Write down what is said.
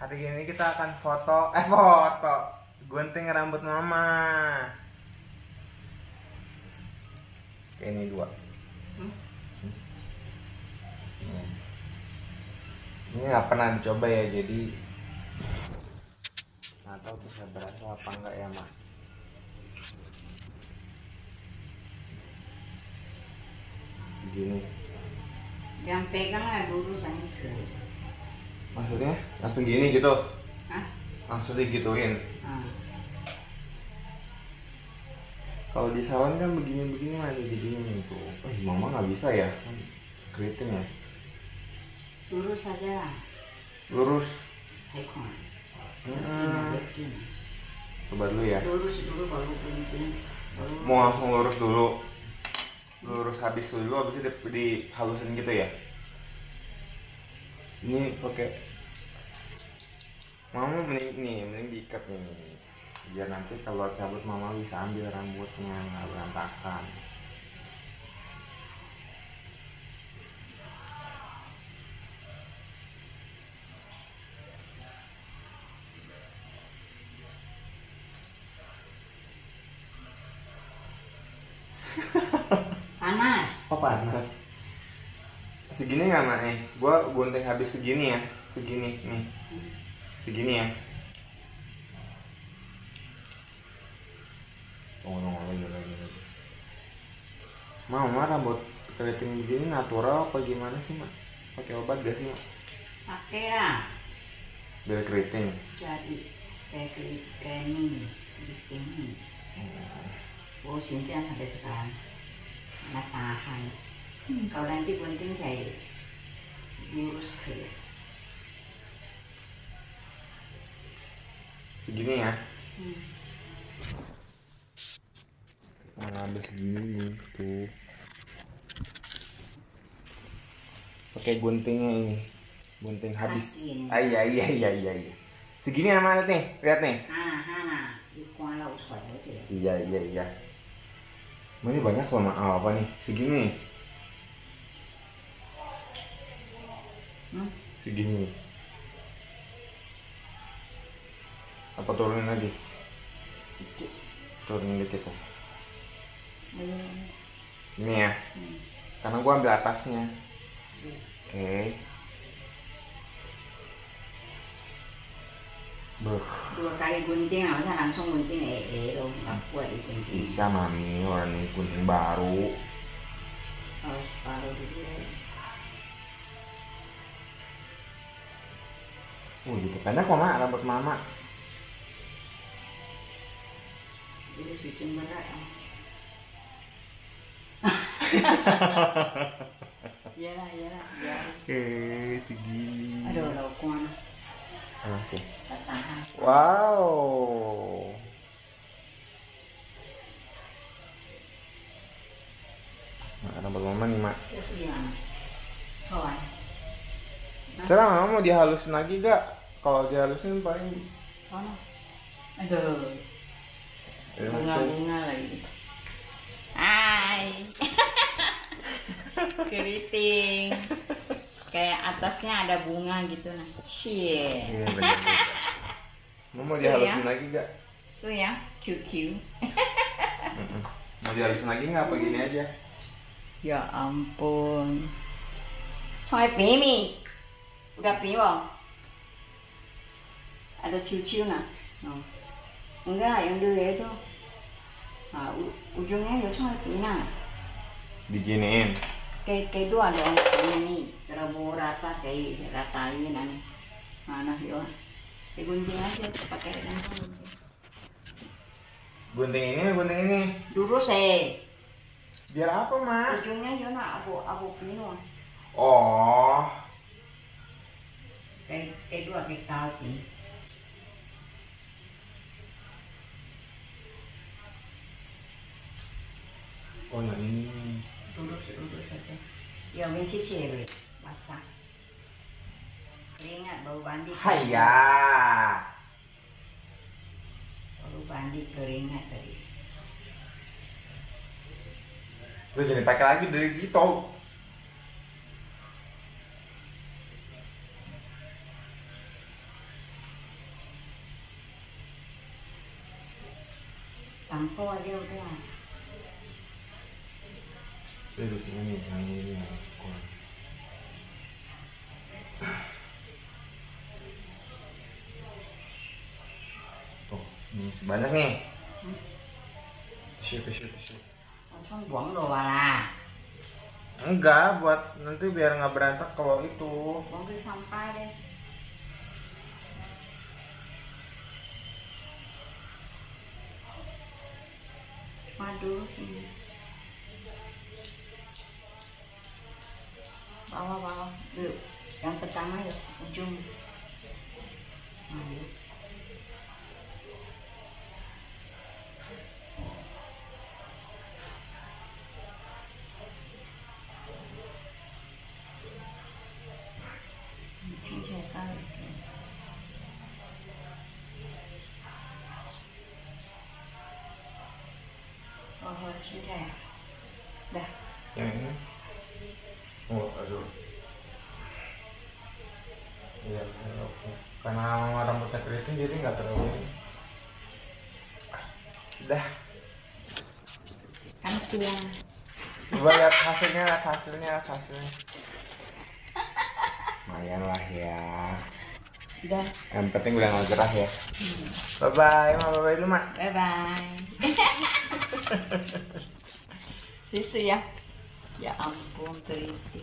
Hari ini kita akan foto gunting rambut mama. Oke, ini dua. Ini nggak pernah dicoba ya, jadi nggak tahu bisa berasa apa enggak ya, Mak. Begini. Yang peganglah dulu sayang. Maksudnya langsung gini gitu? Hah? Langsung digituin. Kalau di salon kan begini-begini aja begini gitu. Mama nggak bisa ya? Keriting ya? Lurus saja. Lurus. Ekor. Coba dulu ya. Lurus dulu baru gunting. Mau langsung lurus dulu. Lurus habis dulu, habis itu dihalusin gitu ya. Ini pakai mama mending diikat nih, biar nanti kalau cabut mama bisa ambil rambutnya nggak berantakan. Panas. Oh, panas. Segini nggak, Mak? Nih gua gunting habis segini ya, segini nih, segini ya. Lagi. Mama rambut keriting begini natural apa gimana sih, Mak? Pakai obat gak sih, Mak? Pakai lah. Biar keriting. Jadi kayak ini. Oh, sincang sampai sekarang nggak tahan. Kalau nanti gunting kayak lurus kayak. Segini ya. Ambil segini nih tuh. Pakai guntingnya ini. Gunting habis. Iya. Segini amat nih, lihat nih. Iya. Ini banyak loh, Mak. Apa nih? Segini. Segini. Apa turunin lagi? Turunin dikit ya. Ini ya. Karena gua ambil atasnya. Oke. Dua kali gunting, masa langsung gunting loh, nggak kuat digunting. Bisa, Mami, orang ini gunting baru. Separuh dulu. Gitu. Pendek kok, Mak, rambut mama. Dulu si cemberak ya. Iyalah. Oke, segini. Aduh, lauknya. Masih. Tahan. Wow. Nah, rambut mama nih, Mak. Terus gimana? Kawan. Serah mama mau dihalusin lagi gak? Kalau dihalusin paling. Mana? Aduh. Bunga-bunga lagi. Hai. Keriting. Kayak atasnya ada bunga gitu nah. Shit. Iya, bener. Mama mau dihalusin lagi gak? So ya, QQ. Mau dihalusin lagi gak? Apa gini aja? Ya ampun. Coy Bimi. Udah belum? Ada ciu-ciu nah. Enggak, yang dulu itu. Nah, ujungnya ya coy Bina. Diginiin. Kayak dua dong ini terabur rata kayak ratain mana ya gunting aja pakai langsung Gunting ini dulu sih biar apa, Mak? ujungnya ya nak aku pino Oh, kayak dua kayak kaki yang ini dulu saja ya mencici basah keringat bau mandi Haiya. bau mandi keringat tadi Terus jadi pakai lagi dari gitu. Tampo aja udah. Saya di sini nih, yang ini yang kurang. Tuh, ini sebanyak nih. Tisu. Langsung buang doa lah. Enggak, buat nanti biar nggak berantak kalau itu. Buang ke sampah deh. Madu sini. Bawah. Dulu. Yang pertama ya, ujung. Madu. Cincin kali. Oh, cincin. Dah. Yang ini? Oh, aduh. Iya, oke. Karena rambutnya keriting jadi nggak terlalu ini. Dah. Kan siang. Coba lihat hasilnya. Lumayan lah ya. Udah. Yang penting udah nggak gerah ya. Bye bye dulu mak. Bye bye. Susu ya. Ya ampun, teliti.